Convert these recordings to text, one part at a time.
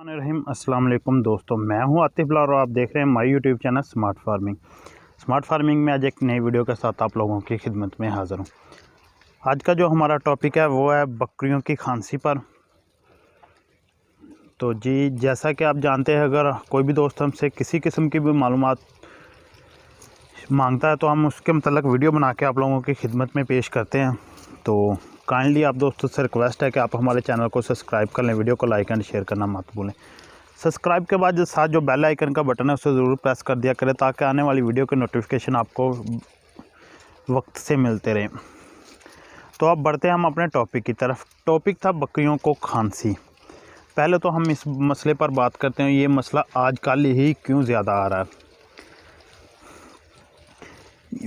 रहीम अस्सलाम वालेकुम दोस्तों, मैं हूं आतिफ लार और आप देख रहे हैं my YouTube channel smart farming. Smart farming में आज एक नई वीडियो के साथ आप लोगों की खिदमत में हाज़िर हूं। आज का जो हमारा टॉपिक है वो है बकरियों की खांसी पर। तो जी, जैसा कि आप जानते हैं, अगर कोई भी दोस्त हमसे किसी किस्म की भी मालूमात मांगता है तो हम उसके मतलब वीडियो बना के आप लोगों की खिदमत में पेश करते हैं। तो काइंडली आप दोस्तों से रिक्वेस्ट है कि आप हमारे चैनल को सब्सक्राइब कर लें, वीडियो को लाइक एंड शेयर करना मत भूलें। सब्सक्राइब के बाद जो साथ जो बेल आइकन का बटन है उसे ज़रूर प्रेस कर दिया करें ताकि आने वाली वीडियो के नोटिफिकेशन आपको वक्त से मिलते रहें। तो अब बढ़ते हैं हम अपने टॉपिक की तरफ। टॉपिक था बकरियों को खांसी। पहले तो हम इस मसले पर बात करते हैं, ये मसला आजकल ही क्यों ज़्यादा आ रहा है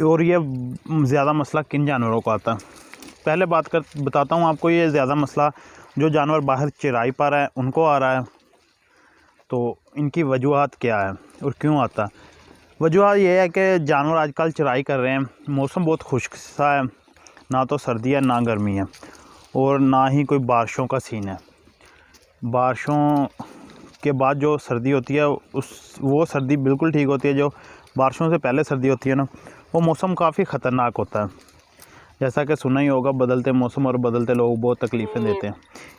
और ये ज़्यादा मसला किन जानवरों को आता है। पहले बताता हूँ आपको, ये ज़्यादा मसला जो जानवर बाहर चराई पर है उनको आ रहा है। तो इनकी वजूहत क्या है और क्यों आता है। वजूहत ये है कि जानवर आजकल चराई कर रहे हैं, मौसम बहुत खुश्क सा है, ना तो सर्दी है ना गर्मी है और ना ही कोई बारिशों का सीन है। बारिशों के बाद जो सर्दी होती है वो सर्दी बिल्कुल ठीक होती है। जो बारिशों से पहले सर्दी होती है ना, वो मौसम काफ़ी ख़तरनाक होता है। जैसा कि सुना ही होगा, बदलते मौसम और बदलते लोग बहुत तकलीफ़ें देते हैं।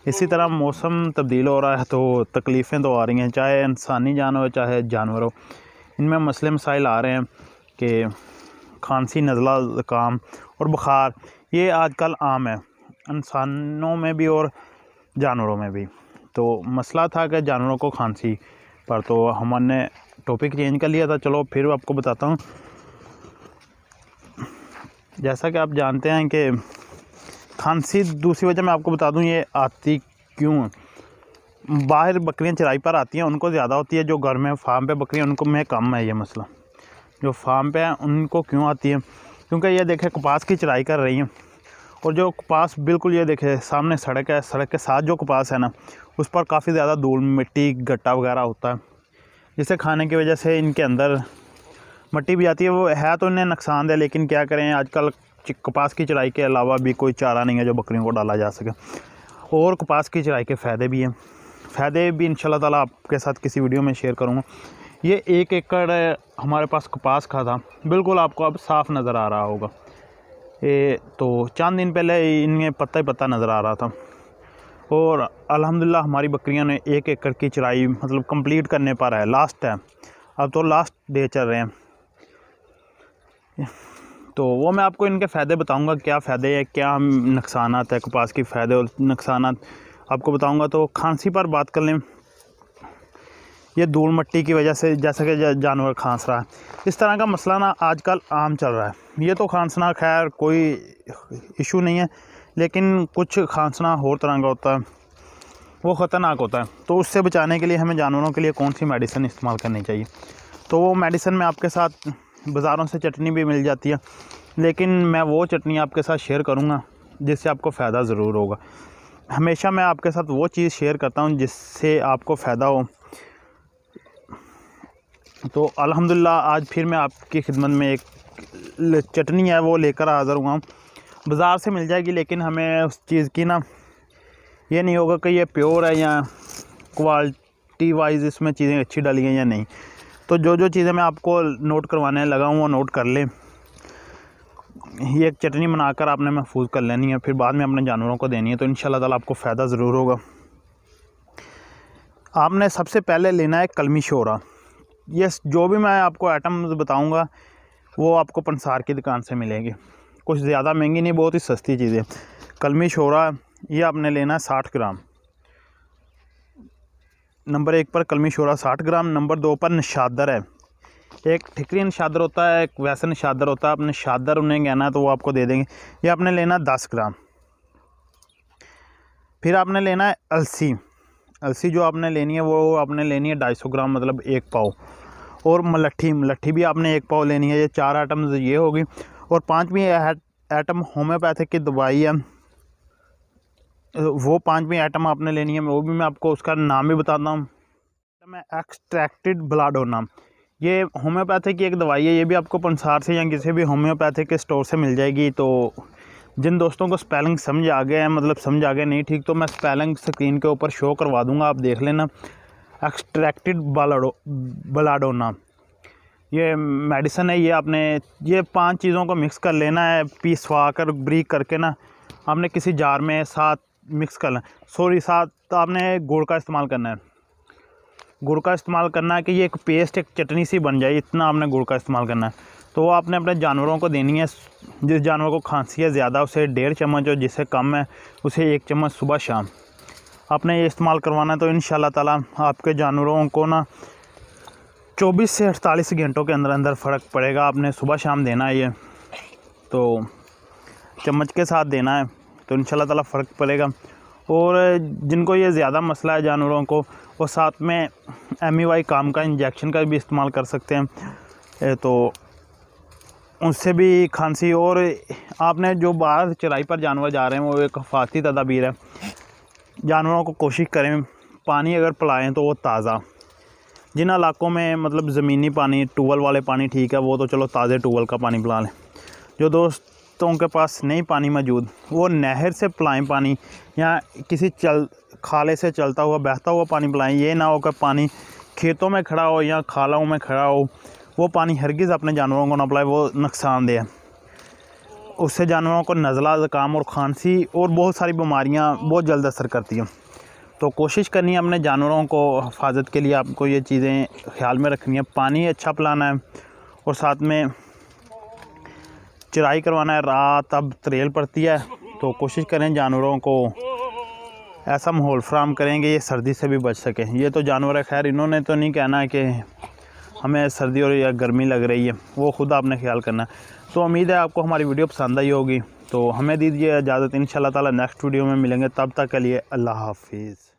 इसी तरह मौसम तब्दील हो रहा है तो तकलीफ़ें तो आ रही हैं, चाहे इंसानी जान हो चाहे जानवर हो। इनमें मसले मसाइल आ रहे हैं कि खांसी, नज़ला, ज़ुकाम और बुखार ये आजकल आम है, इंसानों में भी और जानवरों में भी। तो मसला था कि जानवरों को खांसी पर, तो हमने टॉपिक चेंज कर लिया था। चलो फिर आपको बताता हूँ। जैसा कि आप जानते हैं कि खांसी, दूसरी वजह मैं आपको बता दूं ये आती क्यों। बाहर बकरियां चराई पर आती हैं उनको ज़्यादा होती है, जो घर में फार्म पे बकरियां उनको में कम है ये मसला। जो फार्म पे हैं उनको क्यों आती है, क्योंकि ये देखें कपास की चराई कर रही हैं और जो कपास बिल्कुल ये देखें सामने सड़क है, सड़क के साथ जो कपास है ना उस पर काफ़ी ज़्यादा धूल, मिट्टी, गट्टा वगैरह होता है, जिसे खाने की वजह से इनके अंदर मट्टी भी आती है। वो है तो इन्हें नुकसानदेह, लेकिन क्या करें, आजकल कपास की चराई के अलावा भी कोई चारा नहीं है जो बकरियों को डाला जा सके। और कपास की चराई के फ़ायदे भी हैं, फ़ायदे भी इंशाल्लाह ताला आपके साथ किसी वीडियो में शेयर करूँगा। ये 1 एकड़ हमारे पास कपास का था, बिल्कुल आपको अब साफ़ नज़र आ रहा होगा। ये तो चंद दिन पहले इनमें पत्ता ही पत्ता नज़र आ रहा था और अल्हम्दुलिल्लाह हमारी बकरियों ने 1 एकड़ की चराई मतलब कंप्लीट करने पर है, लास्ट है, अब तो लास्ट डे चल रहे हैं। तो वो मैं आपको इनके फ़ायदे बताऊंगा, क्या फ़ायदे है, क्या नुकसानात है, कपास की फ़ायदे और नुकसानात आपको बताऊंगा। तो खांसी पर बात कर लें। ये धूल मिट्टी की वजह से जैसा कि जानवर खांस रहा है, इस तरह का मसला ना आजकल आम चल रहा है। ये तो खांसना खैर कोई इशू नहीं है, लेकिन कुछ खांसना और तरह का होता है, वो ख़तरनाक होता है। तो उससे बचाने के लिए हमें जानवरों के लिए कौन सी मेडिसिन इस्तेमाल करनी चाहिए। तो वो मेडिसिन में आपके साथ बाज़ारों से चटनी भी मिल जाती है, लेकिन मैं वो चटनी आपके साथ शेयर करूंगा जिससे आपको फ़ायदा ज़रूर होगा। हमेशा मैं आपके साथ वो चीज़ शेयर करता हूं जिससे आपको फ़ायदा हो। तो अल्हम्दुलिल्लाह आज फिर मैं आपकी खिदमत में एक चटनी है वो लेकर हाज़िर हुआ हूँ। बाज़ार से मिल जाएगी, लेकिन हमें उस चीज़ की ना ये नहीं होगा कि ये प्योर है या क्वालिटी वाइज इसमें चीज़ें अच्छी डाली हैं या नहीं। तो जो चीज़ें मैं आपको नोट करवाने लगा हूँ वो नोट कर लें। ये एक चटनी बनाकर आपने महफूज कर लेनी है, फिर बाद में अपने जानवरों को देनी है, तो इंशाल्लाह ताला आपको फ़ायदा ज़रूर होगा। आपने सबसे पहले लेना है कलमी शोरा। ये जो भी मैं आपको आइटम्स बताऊंगा वो आपको पंसार की दुकान से मिलेंगे, कुछ ज़्यादा महंगी नहीं, बहुत ही सस्ती चीज़ें। कलमी शोरा ये आपने लेना है 60 ग्राम। नंबर 1 पर कलमी शोरा 60 ग्राम। नंबर 2 पर नशादर है। एक ठिकरी नशादर होता है, एक वैसा नशादर होता है। आपने नशादर उन्हें कहना है तो वो आपको दे देंगे। ये आपने लेना 10 ग्राम। फिर आपने लेना है अलसी। अलसी जो आपने लेनी है वो आपने लेनी है 250 ग्राम, मतलब 1 पाव। और मलट्ठी भी आपने 1 पाव लेनी है। ये 4 आइटम्स ये होगी। और 5वीं आइटम होम्योपैथिक की दवाई है, वो 5वीं आइटम आपने लेनी है, वो भी मैं आपको उसका नाम भी बताता हूँ। मैं एक्सट्रैक्टेड ब्लाडोना, ये होम्योपैथिक की एक दवाई है, ये भी आपको पंसार से या किसी भी होम्योपैथिक के स्टोर से मिल जाएगी। तो जिन दोस्तों को स्पेलिंग समझ आ गया है, मतलब समझ आ गया नहीं ठीक, तो मैं स्पेलिंग स्क्रीन के ऊपर शो करवा दूंगा, आप देख लेना। एक्सट्रैक्टेड बेलाडोना, ये मेडिसिन है। ये आपने ये 5 चीज़ों को मिक्स कर लेना है, पीसवा कर ब्रीक करके ना आपने किसी जार में साथ मिक्स करना। साथ आपने गुड़ का इस्तेमाल करना है। गुड़ का इस्तेमाल करना है कि ये एक पेस्ट, एक चटनी सी बन जाए, इतना आपने गुड़ का इस्तेमाल करना है। तो वो आपने अपने जानवरों को देनी है। जिस जानवर को खांसी है ज़्यादा उसे 1.5 चम्मच, और जिससे कम है उसे 1 चम्मच सुबह शाम आपने ये इस्तेमाल करवाना है। तो इंशाल्लाह ताला आपके जानवरों को ना 24 से 48 घंटों के अंदर अंदर फ़र्क पड़ेगा। आपने सुबह शाम देना है ये, तो चम्मच के साथ देना है, तो इंशाल्लाह ताला फ़र्क पड़ेगा। और जिनको ये ज़्यादा मसला है जानवरों को, वो साथ में MEY काम का इंजेक्शन का भी इस्तेमाल कर सकते हैं, तो उससे भी खांसी। और आपने जो बाहर चराई पर जानवर जा रहे हैं वो एक हिफाजती तदाबीर है। जानवरों को कोशिश करें पानी अगर पिलाएं तो वो ताज़ा, जिन इलाकों में मतलब ज़मीनी पानी, ट्यूबवेल वाले पानी ठीक है, वो तो चलो ताज़े ट्यूबवेल का पानी पिला लें। जो दोस्तों के पास नहीं पानी मौजूद, वो नहर से पिलाएं पानी, या किसी खाले से चलता हुआ बहता हुआ पानी पिलाएं। ये ना हो कि पानी खेतों में खड़ा हो या खालों में खड़ा हो, वो पानी हरगिज़ अपने जानवरों को ना पिलाएं, वो नुकसानदेह है। उससे जानवरों को नज़ला, ज़ुकाम और खांसी और बहुत सारी बीमारियां बहुत जल्द असर करती हैं। तो कोशिश करनी है अपने जानवरों को हिफाजत के लिए, आपको ये चीज़ें ख्याल में रखनी है। पानी अच्छा पिलाना है, और साथ में चराई करवाना है। रात अब त्रेल पड़ती है, तो कोशिश करें जानवरों को ऐसा माहौल फराहम करेंगे ये सर्दी से भी बच सकें। ये तो जानवर है, खैर इन्होंने तो नहीं कहना है कि हमें सर्दी और या गर्मी लग रही है, वो खुद आपने ख्याल करना है। तो उम्मीद है आपको हमारी वीडियो पसंद आई होगी। तो हमें दीजिए इजाज़त, इंशाल्लाह ताला नेक्स्ट वीडियो में मिलेंगे। तब तक के लिए अल्लाह हाफिज़।